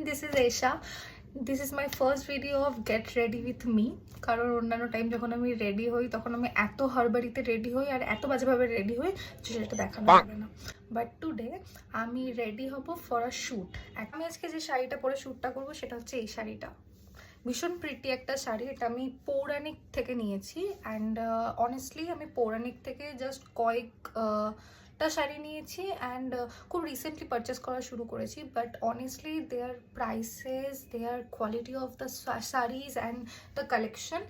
This is Aisha. This is my first video of get ready with me. কারণ অন্যান্য time যখন আমি ready হই তখন আমি এত হড়বড়িতে রেডি হই আর এত বাজেভাবে রেডি হই যে সেটা দেখানো যাবে না। বাট টুডে আমি রেডি হব ফর আ শ্যুট। আমি আজকে যে শাড়িটা পরে শ্যুটটা করবো সেটা হচ্ছে এই শাড়িটা। ভীষণ প্রিটি একটা শাড়ি, এটা আমি পৌরাণিক থেকে নিয়েছি। অ্যান্ড অনেস্টলি আমি পৌরাণিক থেকে জাস্ট কয়েকটা শাড়ি নিয়েছি অ্যান্ড খুব রিসেন্টলি পারচেস করা শুরু করেছি। But honestly their prices, their quality of the saris and the collection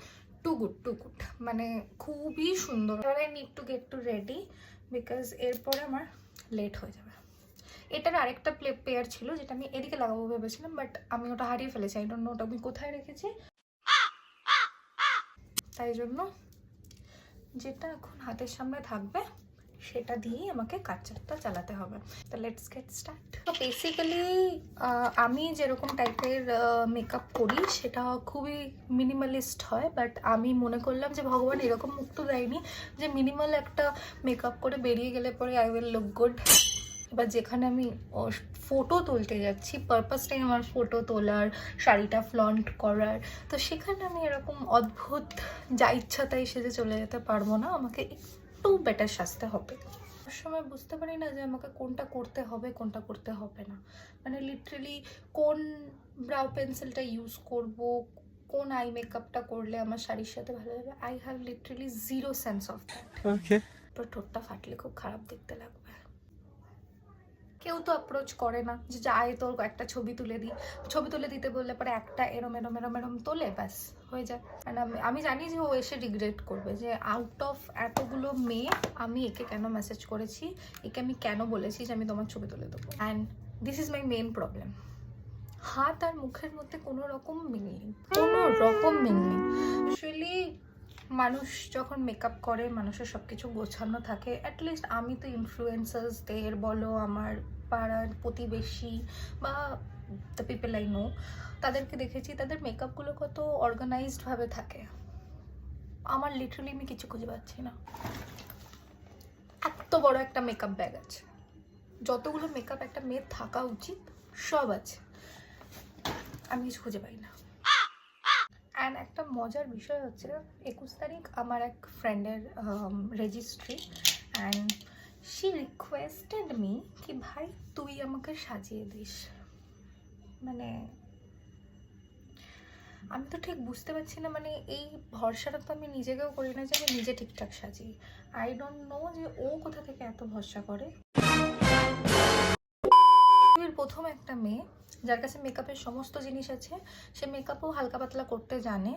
too good, মানে খুবই সুন্দর। I need to get to ready because এরপরে আমার লেট হয়ে যাবে। এটার আরেকটা পেয়ার ছিল যেটা আমি এদিকে লাগাবো ভেবেছিলাম, বাট আমি ওটা হারিয়ে ফেলেছি। আই ডোন্ট নো ওটা আমি কোথায় রেখেছি। তাই জন্য যেটা এখন হাতের সামনে থাকবে সেটা দিয়েই আমাকে কাজটা চালাতে হবে। তো লেটস গেট স্টার্ট। তো বেসিক্যালি আমি যেরকম টাইপের মেকআপ করি সেটা খুবই মিনিমালিস্ট হয়। বাট আমি মনে করলাম যে ভগবান এরকম মুখ তো দেয়নি যে মিনিমাল একটা মেকআপ করে বেরিয়ে গেলে পরে আই উইল লুক গুড। এবার যেখানে আমি ফটো তুলতে যাচ্ছি, পারপাসটাই আমার ফটো তোলার, শাড়িটা ফ্লন্ট করার, তো সেখানে আমি এরকম অদ্ভুত যা ইচ্ছা তাই সেজে চলে যেতে পারবো না। আমাকে একটু বেটার সাজতে হবে। সময় বুঝতে পারি না যে আমাকে কোনটা করতে হবে কোনটা করতে হবে না। মানে লিটারেলি কোন ব্রাউ পেন্সিলটা ইউজ করব, কোন আই মেকআপটা করলে আমার শাড়ির সাথে ভালো লাগবে, I have literally zero sense of that. Okay, তো ঠোঁটটা ফাটলে খুব খারাপ দেখতে লাগবে। কেউ তো অ্যাপ্রোচ করে না যে যায় তোর একটা ছবি তুলে দিই। ছবি তুলে দিতে বললে পরে একটা এরম তোলে, ব্যাস হয়ে যায়। অ্যান্ড আমি জানি যে ও এসে রিগ্রেট করবে যে আউট অফ এতগুলো মেয়ে আমি একে কেন মেসেজ করেছি, একে আমি কেন বলেছি যে আমি তোমার ছবি তুলে দেবো। And this is my main problem. হাত আর মুখের মধ্যে কোনো রকম মিল নেই, অ্যাকচুয়ালি মানুষ যখন মেকআপ করে মানুষের সব কিছু গোছানো থাকে। অ্যাটলিস্ট আমি তো ইনফ্লুয়েন্সার্সদের বলো, আমার পাড়ার প্রতিবেশী বা দ্য পিপল আই নো, তাদেরকে দেখেছি তাদের মেকআপগুলো কত অর্গানাইজডভাবে থাকে। আমার লিটারালি আমি কিছু খুঁজে পাচ্ছি না। এত বড় একটা মেকআপ ব্যাগ আছে, যতগুলো মেকআপ একটা মেয়ের থাকা উচিত সব আছে, আমি কিছু খুঁজে পাই না। অ্যান্ড একটা মজার বিষয় হচ্ছে 21 তারিখ আমার এক ফ্রেন্ডের registry, and she requested me কি ভাই তুই আমাকে সাজিয়ে দিস। মানে আমি তো ঠিক বুঝতে পারছি না, মানে এই ভরসাটা তো আমি নিজেকেও করি না যে আমি নিজে ঠিকঠাক সাজি। আই ডোন্ট নো যে ও কোথা থেকে এত ভরসা করে। প্রথম একটা মেয়ে যার কাছে মেকআপের সমস্ত জিনিস আছে, সে মেকআপও হালকা পাতলা করতে জানে,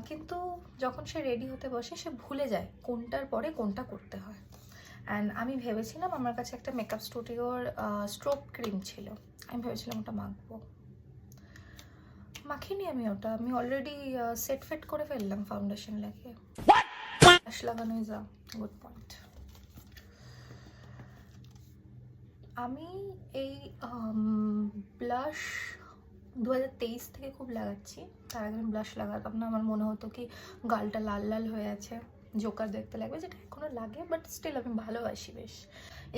কিন্তু যখন সে রেডি হতে বসে সে ভুলে যায় কোনটার পরে কোনটা করতে হয়। অ্যান্ড আমি ভেবেছিলাম, আমার কাছে একটা মেকআপ স্টুডিওর স্ট্রোব ক্রিম ছিল, আমি ভেবেছিলাম ওটা মাখবো। মাখিনি আমি ওটা, আমি অলরেডি সেট ফেট করে ফেললাম ফাউন্ডেশন লাগিয়ে। লাগানো ইজ আ গুড পয়েন্ট। আমি এই ব্লাশ 2023 থেকে খুব লাগাচ্ছি। তার আগে আমি ব্লাশ লাগাতাম না, আমার মনে হতো কি গালটা লাল লাল হয়ে আছে, জোকার দেখতে লাগবে, যেটা এখনও লাগে, বাট স্টিল আমি ভালোবাসি বেশ।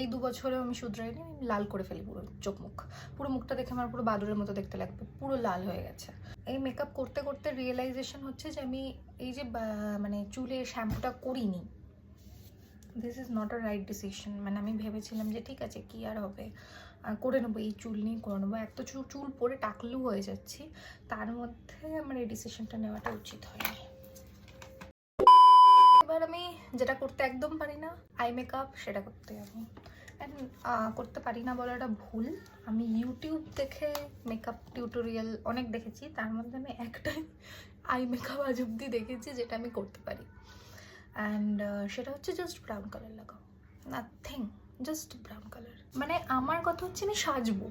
এই 2 বছরেও আমি শুধরাইনি, আমি লাল করে ফেলি পুরো চোখ মুখ, পুরো মুখটা দেখে আমার পুরো বাদুরের মতো দেখতে লাগবে, পুরো লাল হয়ে গেছে। এই মেকআপ করতে করতে রিয়েলাইজেশন হচ্ছে যে আমি এই যে মানে চুলে শ্যাম্পুটা করিনি, this is not a right decision. মানে আমি ভেবেছিলাম যে ঠিক আছে কি আর হবে, করে নেবো, এই চুল নিয়ে করে নেবো, এত চুল পরে টাকলু হয়ে যাচ্ছি, তার মধ্যে আমার এই ডিসিশনটা নেওয়াটা উচিত হয়নি। এবার আমি যেটা করতে একদম পারি না, আই মেকআপ, সেটা করতে যাবো। অ্যান্ড করতে পারি না বলাটা ভুল, আমি ইউটিউব দেখে মেকআপ টিউটোরিয়াল অনেক দেখেছি, তার মধ্যে আমি একটাই আই মেকআপ আজ অব্দি দেখেছি যেটা আমি করতে পারি। অ্যান্ড সেটা হচ্ছে জাস্ট ব্রাউন কালার লাগাও, নাথিং, জাস্ট ব্রাউন কালার। মানে আমার কথা হচ্ছে আমি সাজবো,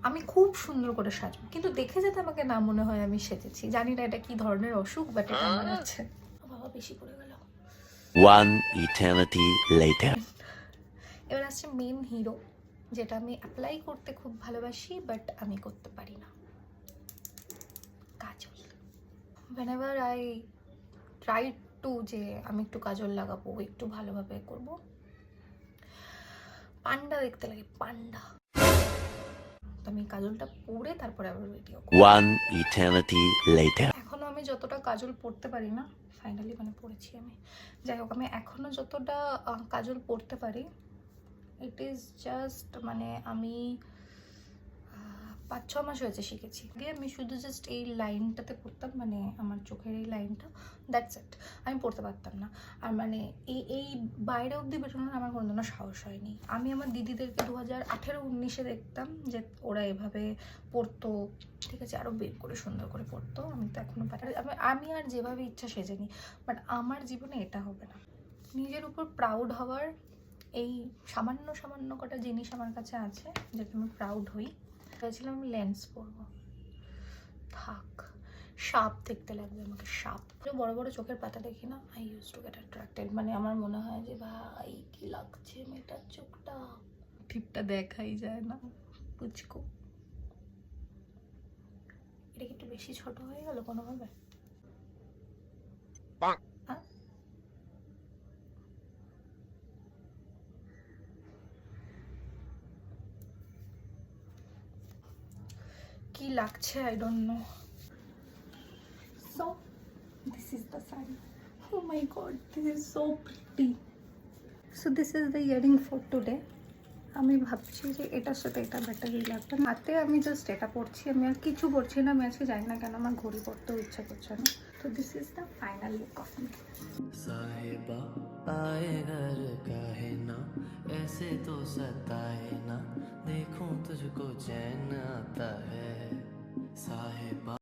আমি খুব সুন্দর করে সাজবো, কিন্তু দেখে যাতে আমাকে না মনে হয় আমি সেজেছি। জানি না এটা কি ধরনের অসুখ, বাট এটা আমার আছে। বাবা বেশি পড়ে গেল। One eternity later. এবার আসছে মেন হিরো, যেটা আমি অ্যাপ্লাই করতে খুব ভালোবাসি বাট আমি করতে পারি না, কাজল। whenever I try to যে আমি একটু কাজল লাগাবো, একটু ভালোভাবে করব, পান্ডা দেখতে লাগে, পান্ডা। তো আমি কাজলটা পরে তারপরে আবার ভিডিও। One eternity later. এখনো আমি যতটা কাজল পরতে পারি না, ফাইনালি মানে পরেছি আমি, যাই হোক, আমি এখনো যতটা কাজল পরতে পারি, ইট ইজ জাস্ট মানে আমি 5-6 মাস হয়েছে শিখেছি। আগে আমি শুধু জাস্ট এই লাইনটাতে পড়তাম, মানে আমার চোখের এই লাইনটা, দ্যাটস ইট, আমি পড়তে পারতাম না। আর মানে এই বাইরে অবধি বেরোনোর আমার কোনো সাহস হয়নি। আমি আমার দিদিদেরকে 2018-19-এ দেখতাম যে ওরা এভাবে পড়তো, ঠিক আছে, আরও বের করে সুন্দর করে পড়তো। আমি তো এখনও পারি, আমি আর যেভাবে ইচ্ছা সেজে নিই, বাট আমার জীবনে এটা হবে না। নিজের উপর প্রাউড হওয়ার এই সামান্য সামান্য কটা জিনিস আমার কাছে আছে, যেটা আমি প্রাউড হই। ভেবেছিলাম আমি লেন্স পরবো, থাক, সাপ দেখতে লাগবে আমাকে, সাপ। বড় বড় চোখের পাতা দেখি না, I use to get attracted, মানে আমার মনে হয় যে ভাই কি লাগছে মেয়েটার চোখটা, টিপটা দেখাই যায় না, পুচকু। এটা কি একটু বেশি ছোট হয়ে গেল কোনোভাবে? হ্যাঁ? কি লাগছে I don't know. So this is the saree. Oh my god, this is so pretty. So this is the earring for today. আমি ভাবছি যে এটার সাথে এটা বেটারই লাগবে। হাতে আমি জাস্ট এটা পরছি, আমি আর কিছু পরছি না। আমি আজকে জানি না কেন আমার ঘড়ি পরতেও ইচ্ছা করছে না। তো this is the final look of me. साहिबा आए घर काहे ना, ऐसे तो सताए ना, देखूं तुझको चैन आता है साहिबा।